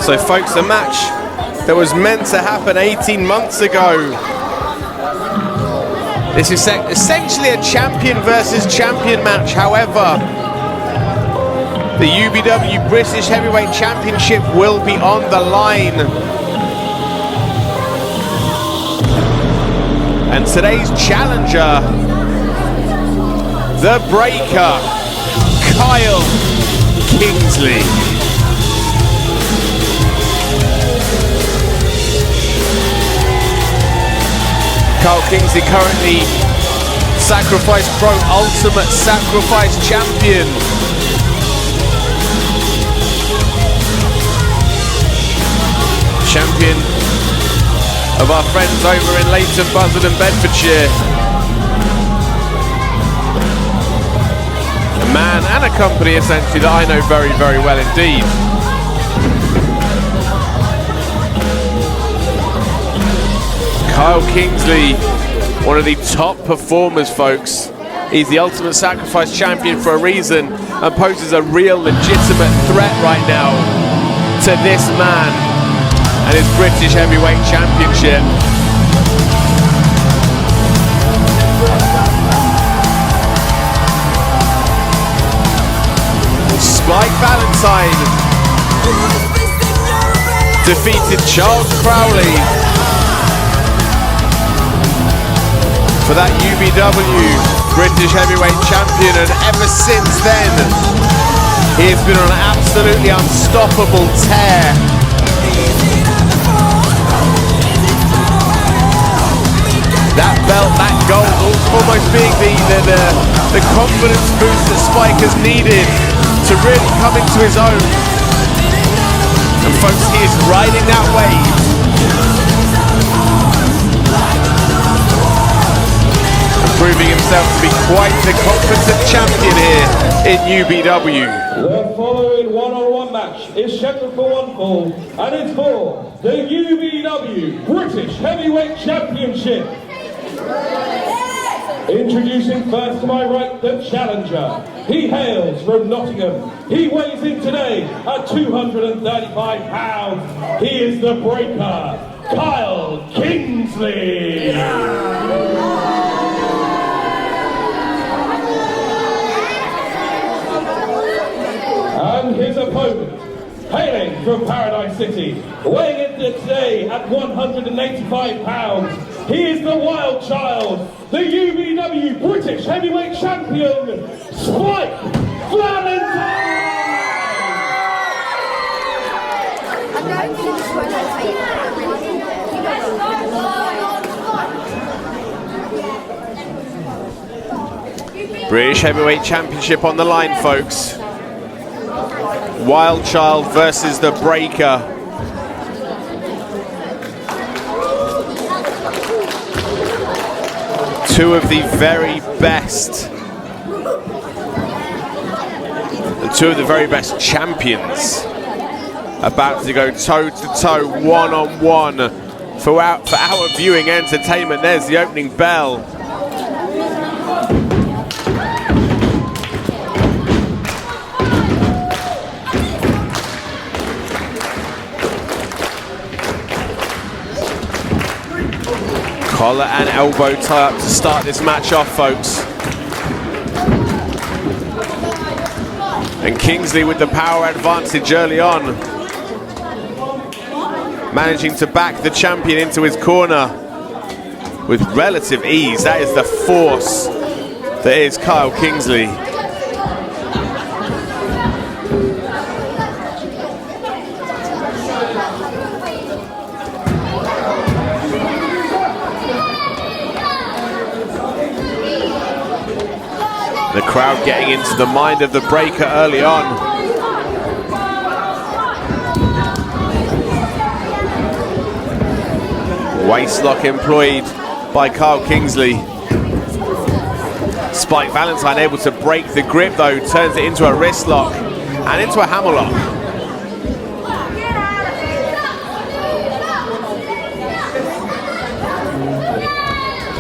So folks, the match that was meant to happen 18 months ago. This is essentially a champion versus champion match. However, the UBW British Heavyweight Championship will be on the line. And today's challenger, the Breaker, Kyle Kingsley. Kyle Kingsley, currently Sacrifice Pro Ultimate Sacrifice Champion. Champion of our friends over in Leighton Buzzard and Bedfordshire. A man and a company essentially that I know very, very well indeed. Kyle Kingsley, one of the top performers, folks. He's the Ultimate Sacrifice Champion for a reason and poses a real legitimate threat right now to this man and his British Heavyweight Championship. Spike Valentine defeated Charles Crowley for that UBW British Heavyweight Champion, and ever since then he has been on an absolutely unstoppable tear. That belt, that gold, almost being the confidence boost that Spike has needed to really come into his own. And folks, he is riding that wave. Proving himself to be quite the competent champion here in UBW. The following one-on-one match is scheduled for one fall, and it's for the UBW British Heavyweight Championship. Introducing first to my right, the challenger. He hails from Nottingham. He weighs in today at 235 pounds. He is the Breaker, Kyle Kingsley. And his opponent, hailing from Paradise City, weighing in today at 185 pounds, he is the Wild Child, the UBW British Heavyweight Champion, Spike Valentine! British Heavyweight Championship on the line, folks. Wild Child versus the Breaker. Two of the very best. And two of the very best champions about to go toe-to-toe, one-on-one for our viewing entertainment. There's the opening bell. Collar and elbow tie up to start this match off, folks. And Kingsley with the power advantage early on, managing to back the champion into his corner with relative ease. That is the force that is Kyle Kingsley. The crowd getting into the mind of the Breaker early on. Waistlock employed by Kyle Kingsley. Spike Valentine able to break the grip though, turns it into a wrist lock and into a hammerlock.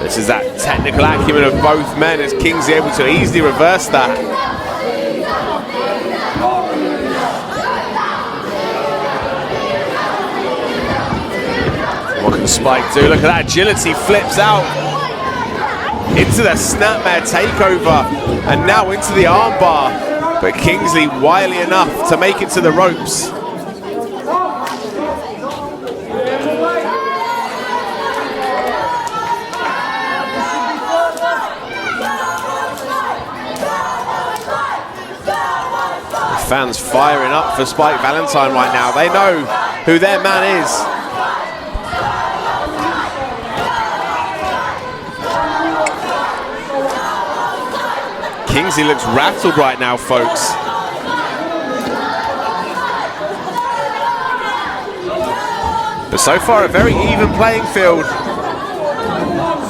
This is that technical acumen of both men as Kingsley able to easily reverse that. Spike do. Look at that agility, flips out into the snapmare takeover and now into the armbar. But Kingsley wily enough to make it to the ropes. Fans firing up for Spike Valentine right now. They know who their man is. Kingsley looks rattled right now, folks. But so far, a very even playing field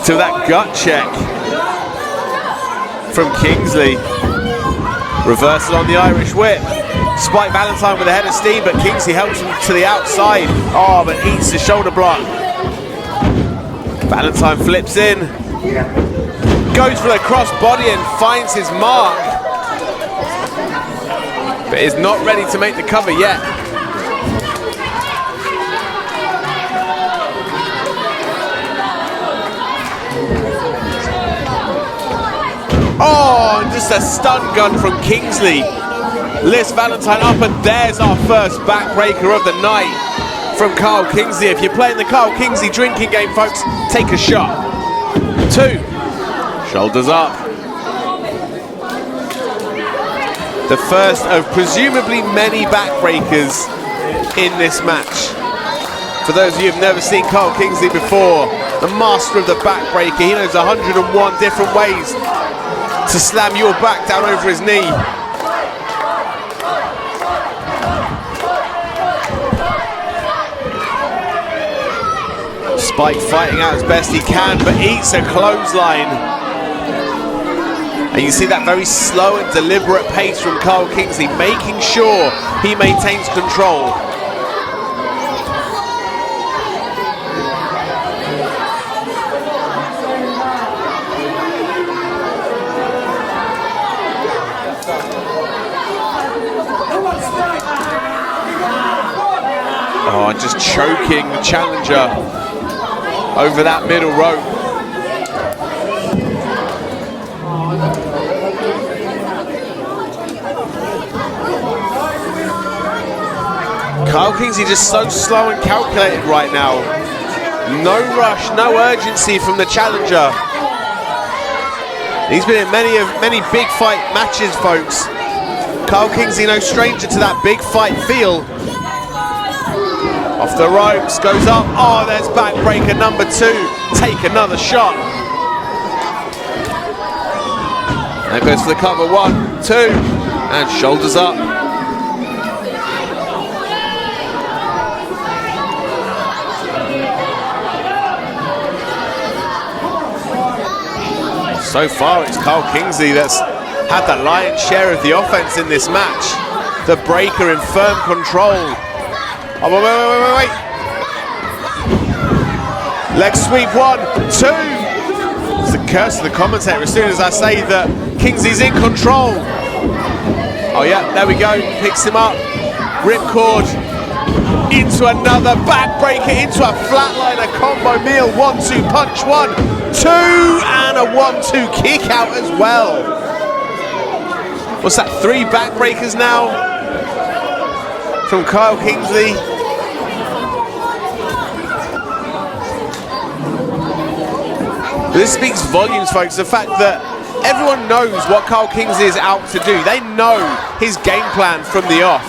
till that gut check from Kingsley. Reversal on the Irish whip. Spike Valentine with a head of steam, but Kingsley helps him to the outside. Oh, but eats the shoulder block. Valentine flips in. Goes for the cross body and finds his mark. But is not ready to make the cover yet. Oh, and just a stun gun from Kingsley. Lifts Valentine up, and there's our first backbreaker of the night from Kyle Kingsley. If you're playing the Kyle Kingsley drinking game, folks, take a shot. 2. Shoulders up. The first of presumably many backbreakers in this match. For those of you who've never seen Kyle Kingsley before, the master of the backbreaker, he knows 101 different ways to slam your back down over his knee. Spike fighting out as best he can, but eats a clothesline. And you see that very slow and deliberate pace from Kyle Kingsley, making sure he maintains control. Oh, and just choking the challenger over that middle rope. Kyle Kingsley just so slow and calculated right now. No rush, no urgency from the challenger. He's been in many big fight matches, folks. Kyle Kingsley no stranger to that big fight feel. Off the ropes, goes up. Oh, there's backbreaker number 2. Take another shot. There goes for the cover. 1, 2, and shoulders up. So far, it's Kyle Kingsley that's had the lion's share of the offense in this match. The breaker in firm control. Oh, wait. Leg sweep 1, 2. It's the curse of the commentator as soon as I say that Kingsley's in control. Oh yeah, there we go. Picks him up. Ripcord into another backbreaker, into a flatliner combo meal. 1-2 punch, 1, 2, and a 1-2 kick out as well. What's that? 3 backbreakers now from Kyle Kingsley. This speaks volumes, folks. The fact that everyone knows what Kyle Kingsley is out to do. They know his game plan from the off.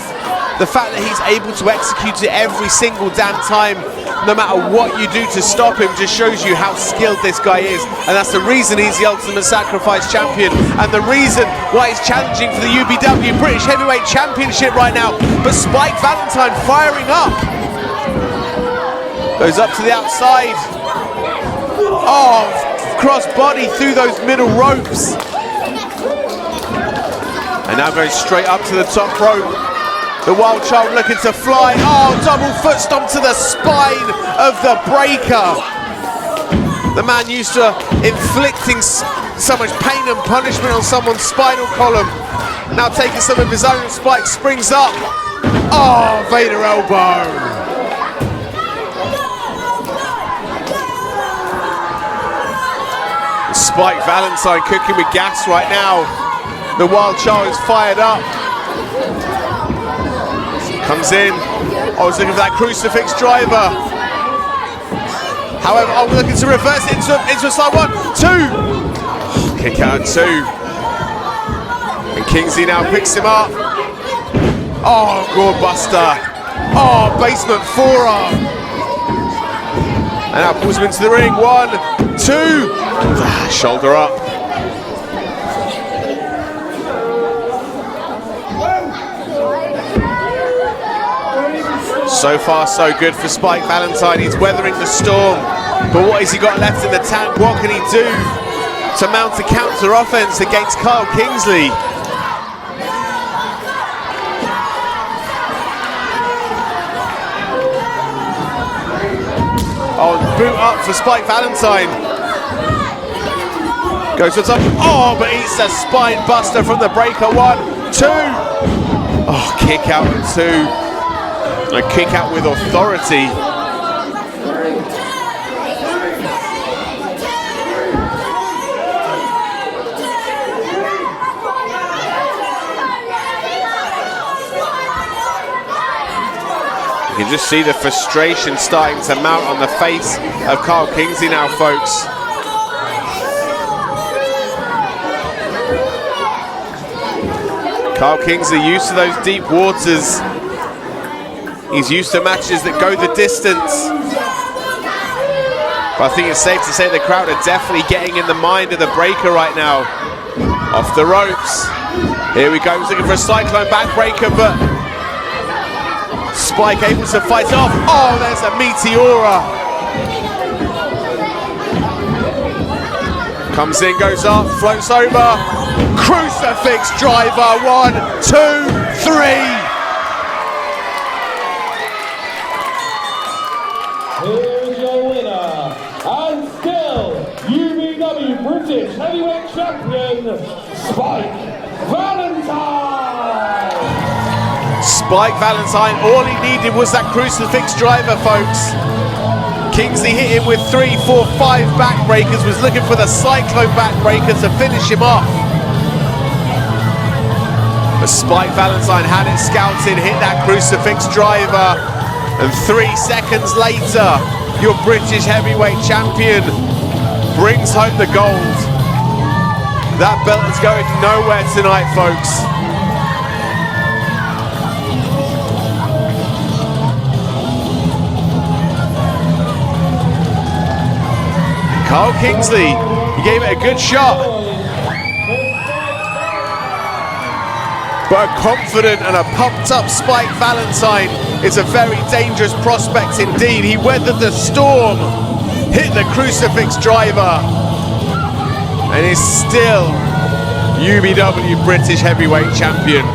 The fact that he's able to execute it every single damn time, no matter what you do to stop him, just shows you how skilled this guy is. And that's the reason he's the Ultimate Sacrifice champion, and the reason why he's challenging for the UBW British Heavyweight Championship right now. But Spike Valentine firing up. Goes up to the outside. Oh, cross body through those middle ropes. And now goes straight up to the top rope. The Wild Child looking to fly. Oh, double foot stomp to the spine of the breaker. The man used to inflicting so much pain and punishment on someone's spinal column. Now taking some of his own. Spike springs up. Oh, Vader elbow. Spike Valentine cooking with gas right now. The Wild Child is fired up. Comes in. I was looking for that crucifix driver. However, I'm looking to reverse it into a slide 1, 2. Kick out 2. And Kingsley now picks him up. Oh, gourd buster. Oh, basement forearm. And now pulls him into the ring. 1, 2. Shoulder up. So far, so good for Spike Valentine. He's weathering the storm. But what has he got left in the tank? What can he do to mount a counter offense against Kyle Kingsley? Oh, boot up for Spike Valentine. Goes to the top. Oh, but eats a spine buster from the breaker. 1, 2. Oh, kick out at 2. A kick out with authority. You can just see the frustration starting to mount on the face of Kyle Kingsley now, folks. Kyle Kingsley used to those deep waters. He's used to matches that go the distance. But I think it's safe to say the crowd are definitely getting in the mind of the breaker right now. Off the ropes. Here we go, he's looking for a cyclone backbreaker, but Spike able to fight off. Oh, there's a Meteora. Comes in, goes up, floats over. Crucifix driver, 1, 2, 3. Here's your winner, and still UBW British Heavyweight Champion, Spike Valentine! Spike Valentine, all he needed was that crucifix driver, folks. Kingsley hit him with 3, 4, 5 backbreakers, was looking for the cyclone backbreaker to finish him off. But Spike Valentine had it scouted, hit that crucifix driver. And 3 seconds later, your British heavyweight champion brings home the gold. That belt is going nowhere tonight, folks. Kyle Kingsley, he gave it a good shot. But a confident and a pumped up Spike Valentine is a very dangerous prospect indeed. He weathered the storm, hit the crucifix driver, and is still UBW British Heavyweight Champion.